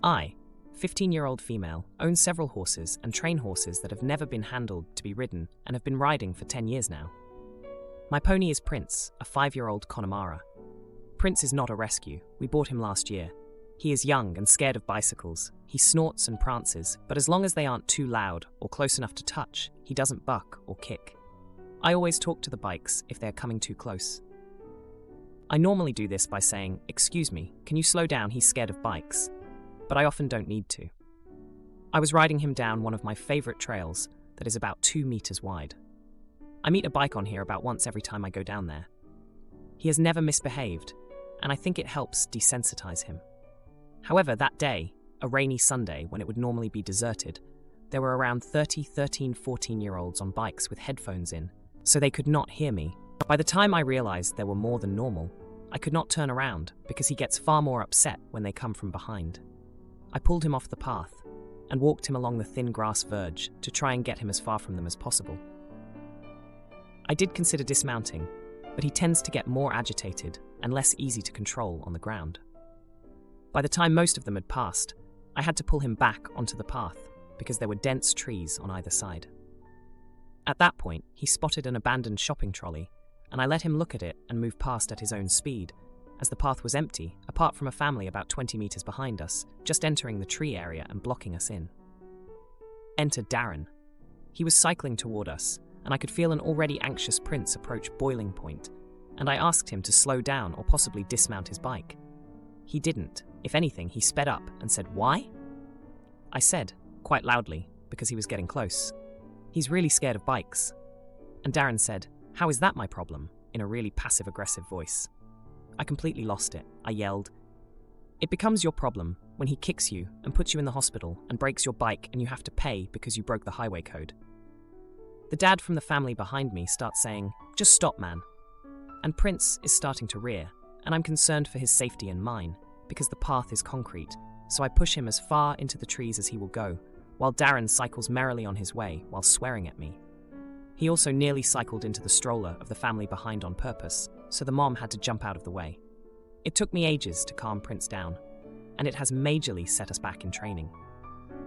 I, 15-year-old female, own several horses and train horses that have never been handled to be ridden and have been riding for 10 years now. My pony is Prince, a 5-year-old Connemara. Prince is not a rescue. We bought him last year. He is young and scared of bicycles. He snorts and prances, but as long as they aren't too loud or close enough to touch, he doesn't buck or kick. I always talk to the bikes if they are coming too close. I normally do this by saying, "Excuse me, can you slow down? He's scared of bikes." But I often don't need to. I was riding him down one of my favorite trails that is about 2 meters wide. I meet a bike on here about once every time I go down there. He has never misbehaved, and I think it helps desensitize him. However, that day, a rainy Sunday when it would normally be deserted, there were around 30 13, 14-year-olds on bikes with headphones in, so they could not hear me. By the time I realized there were more than normal, I could not turn around because he gets far more upset when they come from behind. I pulled him off the path and walked him along the thin grass verge to try and get him as far from them as possible. I did consider dismounting, but he tends to get more agitated and less easy to control on the ground. By the time most of them had passed, I had to pull him back onto the path because there were dense trees on either side. At that point, he spotted an abandoned shopping trolley, and I let him look at it and move past at his own speed, as the path was empty, apart from a family about 20 meters behind us, just entering the tree area and blocking us in. Enter Darren. He was cycling toward us, and I could feel an already anxious Prince approach boiling point, and I asked him to slow down or possibly dismount his bike. He didn't. If anything, he sped up and said, "Why?" I said, quite loudly, because he was getting close, "He's really scared of bikes." And Darren said, "How is that my problem?" in a really passive-aggressive voice. I completely lost it. I yelled, "It becomes your problem when he kicks you and puts you in the hospital and breaks your bike and you have to pay because you broke the highway code." The dad from the family behind me starts saying, "Just stop, man." And Prince is starting to rear, and I'm concerned for his safety and mine because the path is concrete, so I push him as far into the trees as he will go, while Darren cycles merrily on his way while swearing at me. He also nearly cycled into the stroller of the family behind on purpose, so the mom had to jump out of the way. It took me ages to calm Prince down, and it has majorly set us back in training.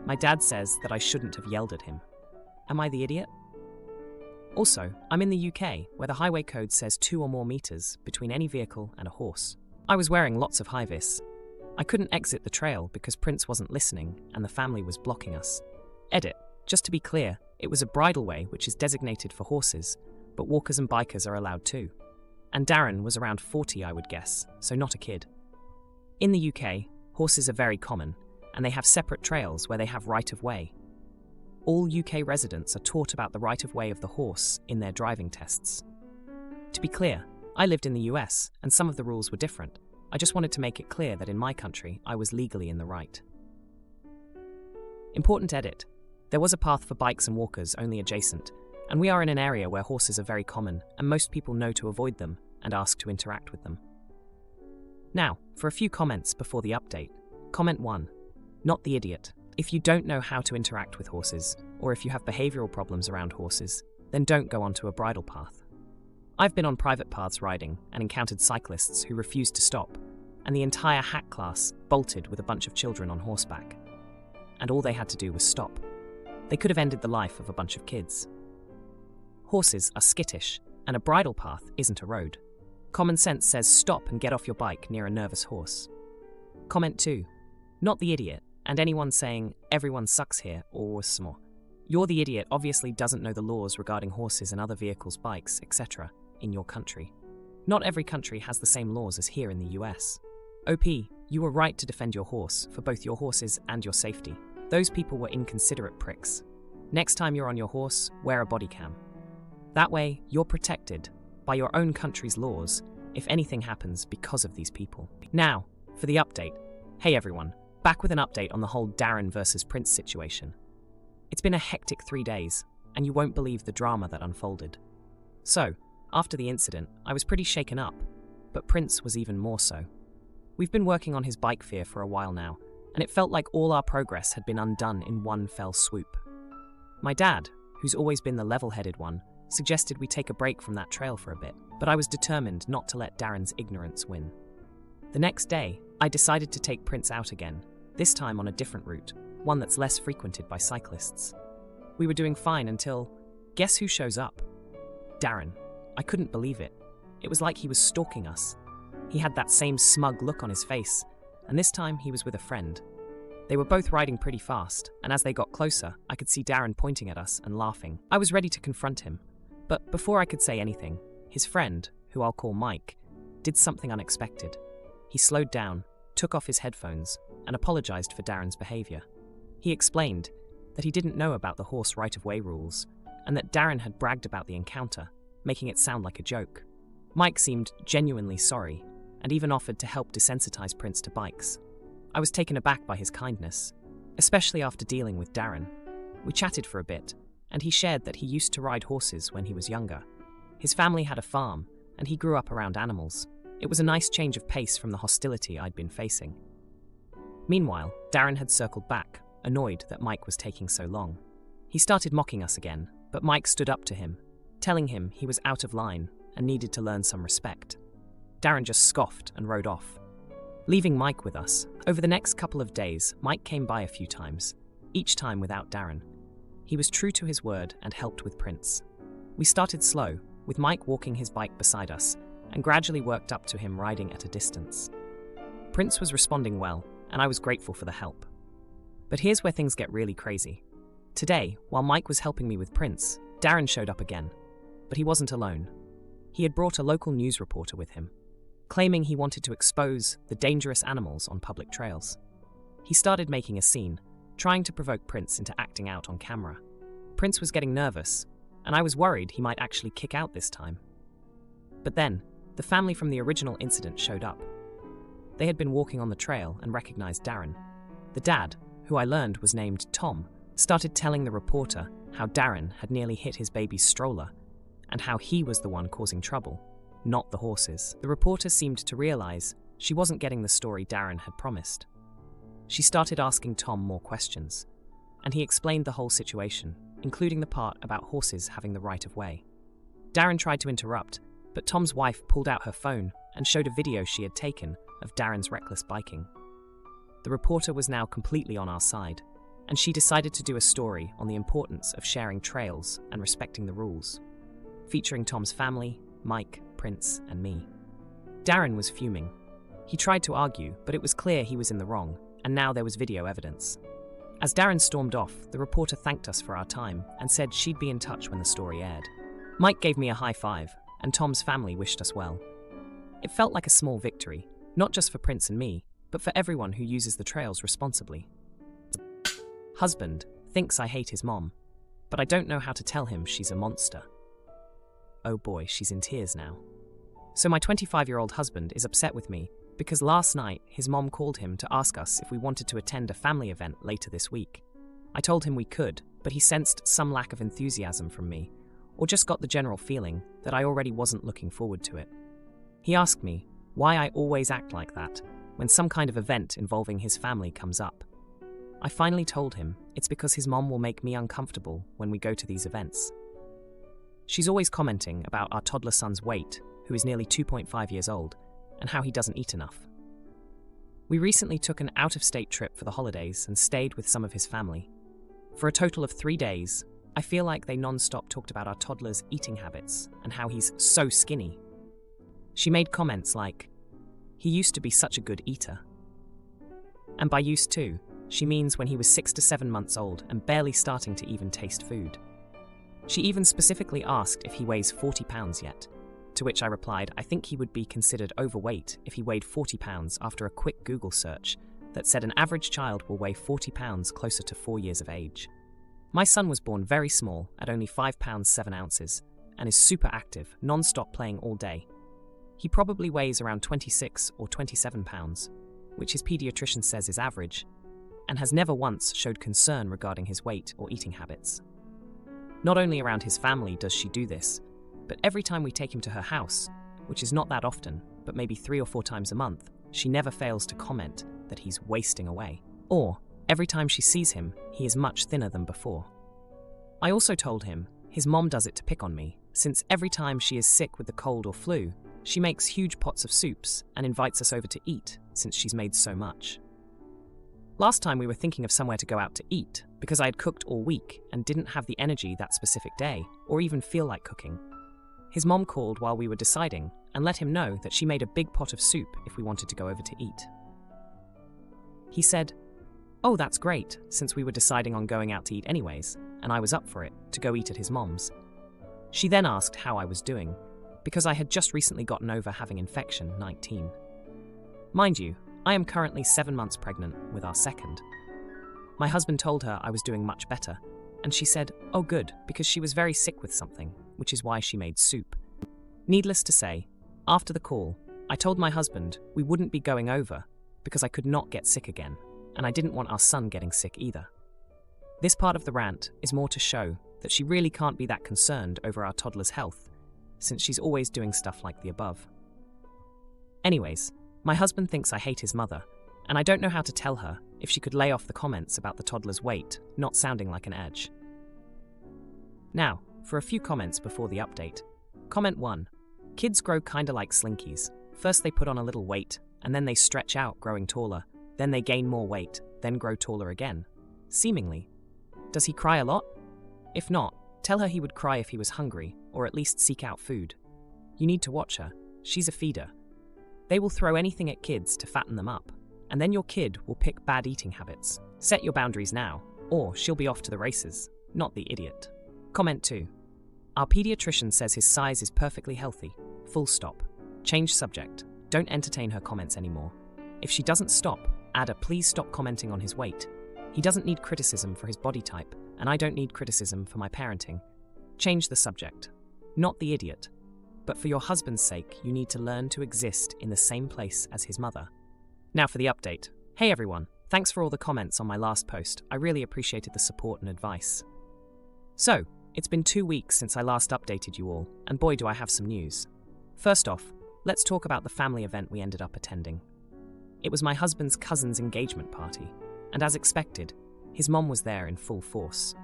My dad says that I shouldn't have yelled at him. Am I the idiot? Also, I'm in the UK, where the highway code says 2 or more meters between any vehicle and a horse. I was wearing lots of high-vis. I couldn't exit the trail because Prince wasn't listening and the family was blocking us. Edit. Just to be clear, it was a bridleway which is designated for horses, but walkers and bikers are allowed too. And Darren was around 40, I would guess, so not a kid. In the UK, horses are very common, and they have separate trails where they have right-of-way. All UK residents are taught about the right-of-way of the horse in their driving tests. To be clear, I lived in the US, and some of the rules were different. I just wanted to make it clear that in my country, I was legally in the right. Important edit. There was a path for bikes and walkers only adjacent, and we are in an area where horses are very common, and most people know to avoid them and ask to interact with them. Now, for a few comments before the update. Comment 1. Not the idiot. If you don't know how to interact with horses, or if you have behavioral problems around horses, then don't go onto a bridle path. I've been on private paths riding and encountered cyclists who refused to stop, and the entire hack class bolted with a bunch of children on horseback. And all they had to do was stop. They could have ended the life of a bunch of kids. Horses are skittish, and a bridle path isn't a road. Common sense says stop and get off your bike near a nervous horse. Comment 2. Not the idiot, and anyone saying everyone sucks here or small. You're the idiot obviously doesn't know the laws regarding horses and other vehicles, bikes, etc. in your country. Not every country has the same laws as here in the US. OP, you were right to defend your horse for both your horses and your safety. Those people were inconsiderate pricks. Next time you're on your horse, wear a body cam. That way, you're protected by your own country's laws if anything happens because of these people. Now, for the update. Hey everyone, back with an update on the whole Darren versus Prince situation. It's been a hectic 3 days, and you won't believe the drama that unfolded. So, after the incident, I was pretty shaken up, but Prince was even more so. We've been working on his bike fear for a while now, and it felt like all our progress had been undone in one fell swoop. My dad, who's always been the level-headed one, suggested we take a break from that trail for a bit, but I was determined not to let Darren's ignorance win. The next day, I decided to take Prince out again, this time on a different route, one that's less frequented by cyclists. We were doing fine until, guess who shows up? Darren. I couldn't believe it. It was like he was stalking us. He had that same smug look on his face, and this time he was with a friend. They were both riding pretty fast, and as they got closer, I could see Darren pointing at us and laughing. I was ready to confront him, but before I could say anything, his friend, who I'll call Mike, did something unexpected. He slowed down, took off his headphones, and apologized for Darren's behavior. He explained that he didn't know about the horse right-of-way rules, and that Darren had bragged about the encounter, making it sound like a joke. Mike seemed genuinely sorry, and even offered to help desensitize Prince to bikes. I was taken aback by his kindness, especially after dealing with Darren. We chatted for a bit, and he shared that he used to ride horses when he was younger. His family had a farm, and he grew up around animals. It was a nice change of pace from the hostility I'd been facing. Meanwhile, Darren had circled back, annoyed that Mike was taking so long. He started mocking us again, but Mike stood up to him, telling him he was out of line and needed to learn some respect. Darren just scoffed and rode off, leaving Mike with us. Over the next couple of days, Mike came by a few times, each time without Darren. He was true to his word and helped with Prince. We started slow, with Mike walking his bike beside us, and gradually worked up to him riding at a distance. Prince was responding well, and I was grateful for the help. But here's where things get really crazy. Today, while Mike was helping me with Prince, Darren showed up again. But he wasn't alone. He had brought a local news reporter with him, claiming he wanted to expose the dangerous animals on public trails. He started making a scene, trying to provoke Prince into acting out on camera. Prince was getting nervous, and I was worried he might actually kick out this time. But then, the family from the original incident showed up. They had been walking on the trail and recognized Darren. The dad, who I learned was named Tom, started telling the reporter how Darren had nearly hit his baby's stroller and how he was the one causing trouble, not the horses. The reporter seemed to realize she wasn't getting the story Darren had promised. She started asking Tom more questions, and he explained the whole situation, including the part about horses having the right of way. Darren tried to interrupt, but Tom's wife pulled out her phone and showed a video she had taken of Darren's reckless biking. The reporter was now completely on our side, and she decided to do a story on the importance of sharing trails and respecting the rules, featuring Tom's family, Mike, Prince, and me. Darren was fuming. He tried to argue, but it was clear he was in the wrong, and now there was video evidence. As Darren stormed off, the reporter thanked us for our time and said she'd be in touch when the story aired. Mike gave me a high five, and Tom's family wished us well. It felt like a small victory, not just for Prince and me, but for everyone who uses the trails responsibly. Husband thinks I hate his mom, but I don't know how to tell him she's a monster. Oh boy, she's in tears now. So my 25-year-old husband is upset with me because last night his mom called him to ask us if we wanted to attend a family event later this week. I told him we could, but he sensed some lack of enthusiasm from me, or just got the general feeling that I already wasn't looking forward to it. He asked me why I always act like that when some kind of event involving his family comes up. I finally told him it's because his mom will make me uncomfortable when we go to these events. She's always commenting about our toddler son's weight, who is nearly 2.5 years old, and how he doesn't eat enough. We recently took an out-of-state trip for the holidays and stayed with some of his family. For a total of 3 days, I feel like they non-stop talked about our toddler's eating habits and how he's so skinny. She made comments like, "He used to be such a good eater." And by used to, she means when he was 6 to 7 months old and barely starting to even taste food. She even specifically asked if he weighs 40 pounds yet, to which I replied I think he would be considered overweight if he weighed 40 pounds after a quick Google search that said an average child will weigh 40 pounds closer to 4 years of age. My son was born very small at only 5 pounds 7 ounces and is super active, non-stop playing all day. He probably weighs around 26 or 27 pounds, which his pediatrician says is average, and has never once showed concern regarding his weight or eating habits. Not only around his family does she do this, but every time we take him to her house, which is not that often, but maybe 3 or 4 times a month, she never fails to comment that he's wasting away. Or, every time she sees him, he is much thinner than before. I also told him his mom does it to pick on me, since every time she is sick with the cold or flu, she makes huge pots of soups and invites us over to eat, since she's made so much. Last time we were thinking of somewhere to go out to eat because I had cooked all week and didn't have the energy that specific day or even feel like cooking. His mom called while we were deciding and let him know that she made a big pot of soup if we wanted to go over to eat. He said, "Oh, that's great, since we were deciding on going out to eat anyways, and I was up for it, to go eat at his mom's." She then asked how I was doing, because I had just recently gotten over having infection 19. Mind you, I am currently 7 months pregnant with our second. My husband told her I was doing much better, and she said, "Oh good," because she was very sick with something, which is why she made soup. Needless to say, after the call, I told my husband we wouldn't be going over because I could not get sick again, and I didn't want our son getting sick either. This part of the rant is more to show that she really can't be that concerned over our toddler's health, since she's always doing stuff like the above. Anyways, my husband thinks I hate his mother, and I don't know how to tell her if she could lay off the comments about the toddler's weight not sounding like an edge. Now, for a few comments before the update. Comment 1. Kids grow kinda like slinkies. First they put on a little weight, and then they stretch out, growing taller. Then they gain more weight, then grow taller again. Seemingly. Does he cry a lot? If not, tell her he would cry if he was hungry, or at least seek out food. You need to watch her. She's a feeder. They will throw anything at kids to fatten them up, and then your kid will pick bad eating habits. Set your boundaries now, or she'll be off to the races, not the idiot. Comment 2. Our pediatrician says his size is perfectly healthy. Full stop. Change subject. Don't entertain her comments anymore. If she doesn't stop, add a "please stop commenting on his weight." He doesn't need criticism for his body type, and I don't need criticism for my parenting. Change the subject. Not the idiot. But for your husband's sake, you need to learn to exist in the same place as his mother. Now for the update. Hey everyone, thanks for all the comments on my last post. I really appreciated the support and advice. So, it's been 2 weeks since I last updated you all, and boy do I have some news. First off, let's talk about the family event we ended up attending. It was my husband's cousin's engagement party, and as expected, his mom was there in full force.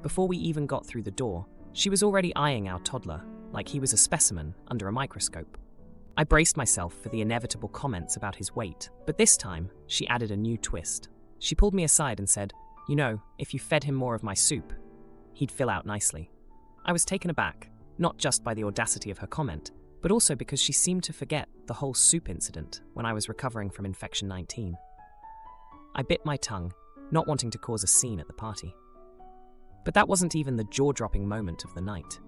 Before we even got through the door, she was already eyeing our toddler like he was a specimen under a microscope. I braced myself for the inevitable comments about his weight, but this time, she added a new twist. She pulled me aside and said, "You know, if you fed him more of my soup, he'd fill out nicely." I was taken aback, not just by the audacity of her comment, but also because she seemed to forget the whole soup incident when I was recovering from infection 19. I bit my tongue, not wanting to cause a scene at the party. But that wasn't even the jaw-dropping moment of the night.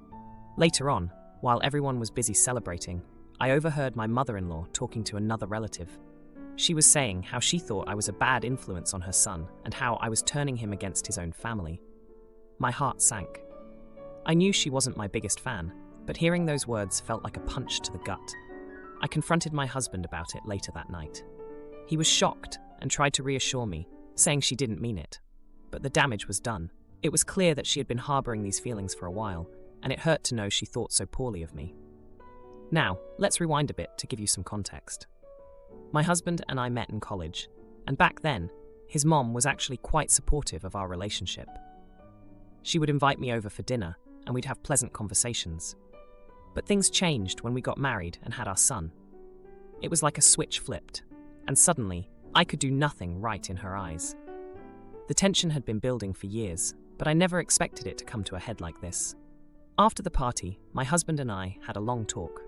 Later on, while everyone was busy celebrating, I overheard my mother-in-law talking to another relative. She was saying how she thought I was a bad influence on her son and how I was turning him against his own family. My heart sank. I knew she wasn't my biggest fan, but hearing those words felt like a punch to the gut. I confronted my husband about it later that night. He was shocked and tried to reassure me, saying she didn't mean it. But the damage was done. It was clear that she had been harboring these feelings for a while, and it hurt to know she thought so poorly of me. Now, let's rewind a bit to give you some context. My husband and I met in college, and back then, his mom was actually quite supportive of our relationship. She would invite me over for dinner, and we'd have pleasant conversations. But things changed when we got married and had our son. It was like a switch flipped, and suddenly, I could do nothing right in her eyes. The tension had been building for years, but I never expected it to come to a head like this. After the party, my husband and I had a long talk.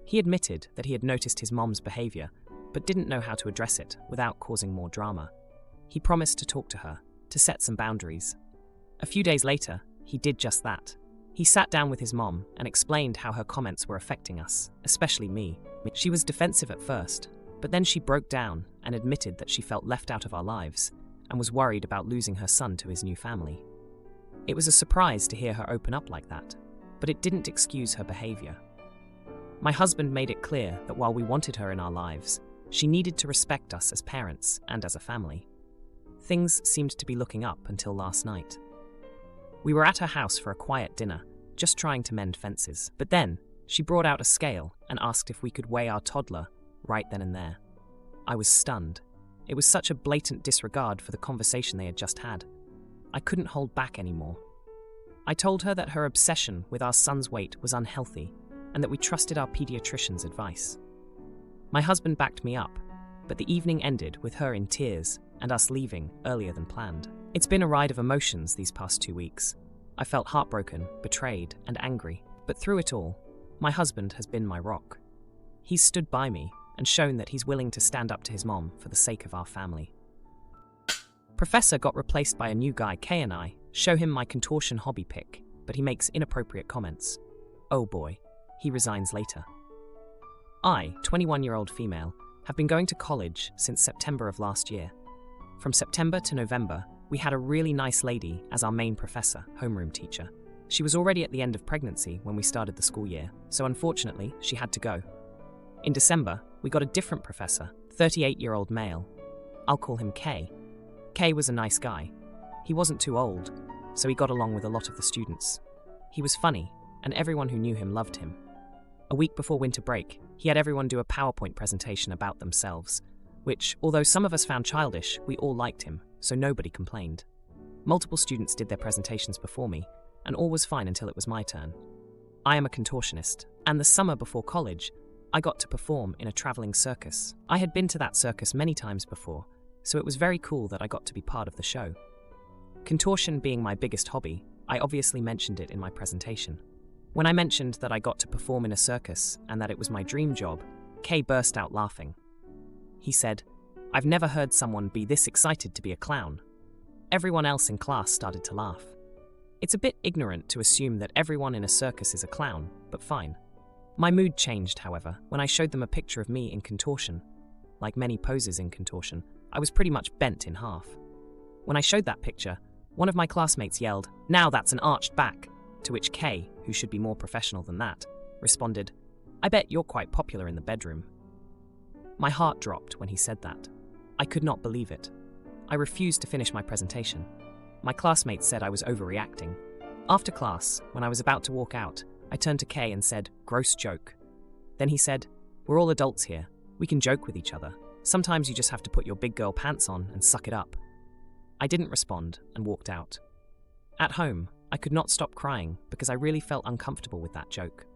He admitted that he had noticed his mom's behavior, but didn't know how to address it without causing more drama. He promised to talk to her, to set some boundaries. A few days later, he did just that. He sat down with his mom and explained how her comments were affecting us, especially me. She was defensive at first, but then she broke down and admitted that she felt left out of our lives and was worried about losing her son to his new family. It was a surprise to hear her open up like that, but it didn't excuse her behavior. My husband made it clear that while we wanted her in our lives, she needed to respect us as parents and as a family. Things seemed to be looking up until last night. We were at her house for a quiet dinner, just trying to mend fences, but then she brought out a scale and asked if we could weigh our toddler right then and there. I was stunned. It was such a blatant disregard for the conversation they had just had. I couldn't hold back anymore. I told her that her obsession with our son's weight was unhealthy and that we trusted our pediatrician's advice. My husband backed me up, but the evening ended with her in tears, and us leaving earlier than planned. It's been a ride of emotions these past 2 weeks. I felt heartbroken, betrayed, and angry, but through it all, my husband has been my rock. He's stood by me and shown that he's willing to stand up to his mom for the sake of our family. Professor got replaced by a new guy. Kay and I show him my contortion hobby pic, but he makes inappropriate comments. Oh boy, he resigns later. I, 21-year-old female, have been going to college since September of last year. From September to November, we had a really nice lady as our main professor, homeroom teacher. She was already at the end of pregnancy when we started the school year, so unfortunately, she had to go. In December, we got a different professor, 38-year-old male. I'll call him Kay. Kay was a nice guy. He wasn't too old, so he got along with a lot of the students. He was funny, and everyone who knew him loved him. A week before winter break, he had everyone do a PowerPoint presentation about themselves, which, although some of us found childish, we all liked him, so nobody complained. Multiple students did their presentations before me, and all was fine until it was my turn. I am a contortionist, and the summer before college, I got to perform in a traveling circus. I had been to that circus many times before, so it was very cool that I got to be part of the show. Contortion being my biggest hobby, I obviously mentioned it in my presentation. When I mentioned that I got to perform in a circus and that it was my dream job, Kay burst out laughing. He said, "I've never heard someone be this excited to be a clown." Everyone else in class started to laugh. It's a bit ignorant to assume that everyone in a circus is a clown, but fine. My mood changed, however, when I showed them a picture of me in contortion. Like many poses in contortion, I was pretty much bent in half. When I showed that picture, one of my classmates yelled, "Now that's an arched back," to which Kay, who should be more professional than that, responded, "I bet you're quite popular in the bedroom." My heart dropped when he said that. I could not believe it. I refused to finish my presentation. My classmates said I was overreacting. After class, when I was about to walk out, I turned to Kay and said, "Gross joke." Then he said, "We're all adults here. We can joke with each other. Sometimes you just have to put your big girl pants on and suck it up." I didn't respond and walked out. At home, I could not stop crying because I really felt uncomfortable with that joke.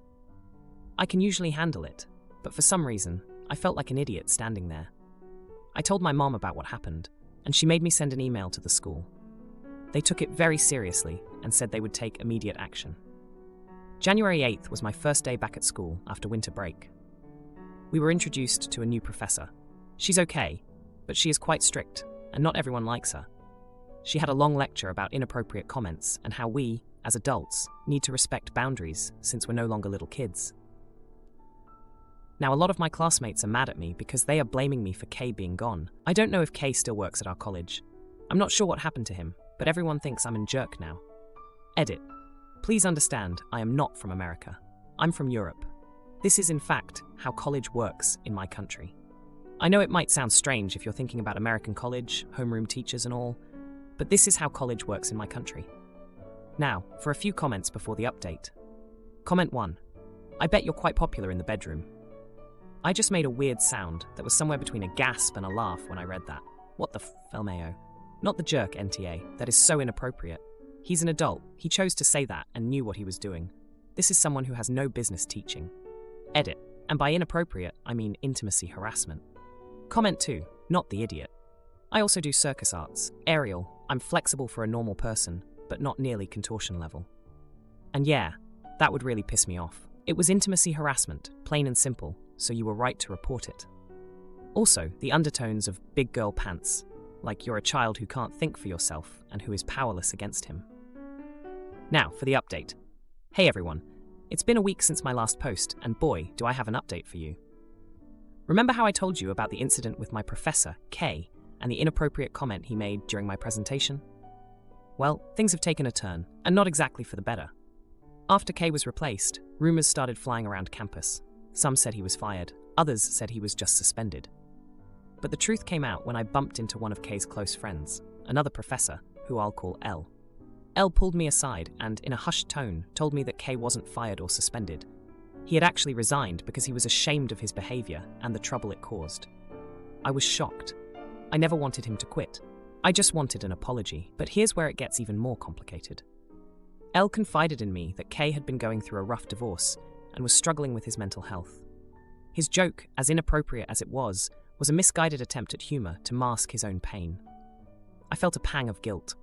I can usually handle it, but for some reason, I felt like an idiot standing there. I told my mom about what happened, and she made me send an email to the school. They took it very seriously and said they would take immediate action. January 8th was my first day back at school after winter break. We were introduced to a new professor. She's okay, but she is quite strict, and not everyone likes her. She had a long lecture about inappropriate comments and how we, as adults, need to respect boundaries since we're no longer little kids. Now, a lot of my classmates are mad at me because they are blaming me for Kay being gone. I don't know if Kay still works at our college. I'm not sure what happened to him, but everyone thinks I'm a jerk now. Edit. Please understand, I am not from America. I'm from Europe. This is in fact how college works in my country. I know it might sound strange if you're thinking about American college, homeroom teachers and all, but this is how college works in my country. Now, for a few comments before the update. Comment 1. I bet you're quite popular in the bedroom. I just made a weird sound that was somewhere between a gasp and a laugh when I read that. What the Felmayo? Not the jerk, NTA. That is so inappropriate. He's an adult. He chose to say that and knew what he was doing. This is someone who has no business teaching. Edit. And by inappropriate, I mean intimacy harassment. Comment 2. Not the idiot. I also do circus arts. Aerial. I'm flexible for a normal person, but not nearly contortion level. And yeah, that would really piss me off. It was intimacy harassment, plain and simple, so you were right to report it. Also, the undertones of big girl pants, like you're a child who can't think for yourself and who is powerless against him. Now, for the update. Hey everyone, it's been a week since my last post, and boy, do I have an update for you. Remember how I told you about the incident with my professor, Kay, and the inappropriate comment he made during my presentation? Well, things have taken a turn, and not exactly for the better. After Kay was replaced, rumors started flying around campus. Some said he was fired, others said he was just suspended. But the truth came out when I bumped into one of Kay's close friends, another professor, who I'll call Elle. Elle pulled me aside and, in a hushed tone, told me that Kay wasn't fired or suspended. He had actually resigned because he was ashamed of his behavior and the trouble it caused. I was shocked. I never wanted him to quit. I just wanted an apology, but here's where it gets even more complicated. Elle confided in me that Kay had been going through a rough divorce and was struggling with his mental health. His joke, as inappropriate as it was a misguided attempt at humor to mask his own pain. I felt a pang of guilt.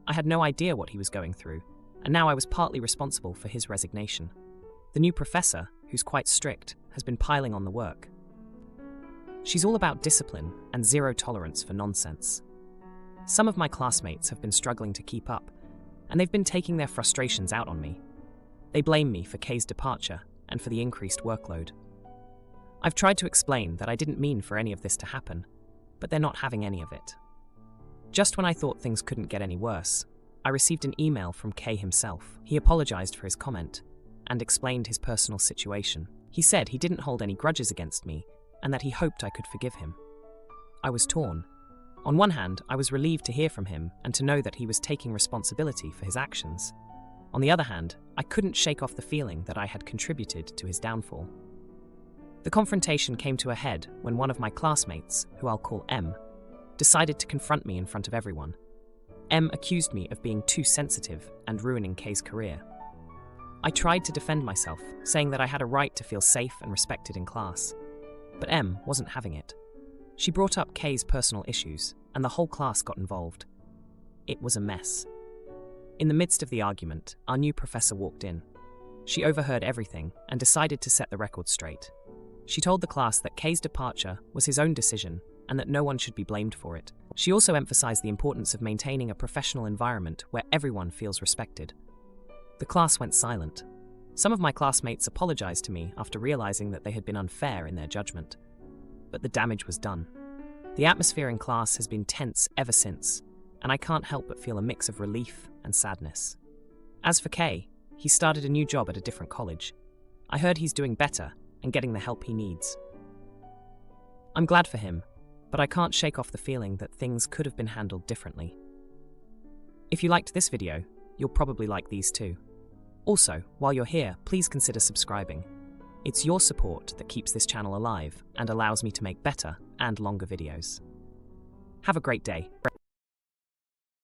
I had no idea what he was going through, and now I was partly responsible for his resignation. The new professor, who's quite strict, has been piling on the work. She's all about discipline and zero tolerance for nonsense. Some of my classmates have been struggling to keep up, and they've been taking their frustrations out on me. They blame me for Kay's departure and for the increased workload. I've tried to explain that I didn't mean for any of this to happen, but they're not having any of it. Just when I thought things couldn't get any worse, I received an email from Kay himself. He apologized for his comment and explained his personal situation. He said he didn't hold any grudges against me and that he hoped I could forgive him. I was torn. On one hand, I was relieved to hear from him and to know that he was taking responsibility for his actions. On the other hand, I couldn't shake off the feeling that I had contributed to his downfall. The confrontation came to a head when one of my classmates, who I'll call M, decided to confront me in front of everyone. M accused me of being too sensitive and ruining Kay's career. I tried to defend myself, saying that I had a right to feel safe and respected in class. But M wasn't having it. She brought up Kay's personal issues, and the whole class got involved. It was a mess. In the midst of the argument, our new professor walked in. She overheard everything and decided to set the record straight. She told the class that Kay's departure was his own decision and that no one should be blamed for it. She also emphasized the importance of maintaining a professional environment where everyone feels respected. The class went silent. Some of my classmates apologized to me after realizing that they had been unfair in their judgment. But the damage was done. The atmosphere in class has been tense ever since, and I can't help but feel a mix of relief and sadness. As for Kay, he started a new job at a different college. I heard he's doing better and getting the help he needs. I'm glad for him, but I can't shake off the feeling that things could have been handled differently. If you liked this video, you'll probably like these too. Also, while you're here, please consider subscribing. It's your support that keeps this channel alive and allows me to make better and longer videos. Have a great day.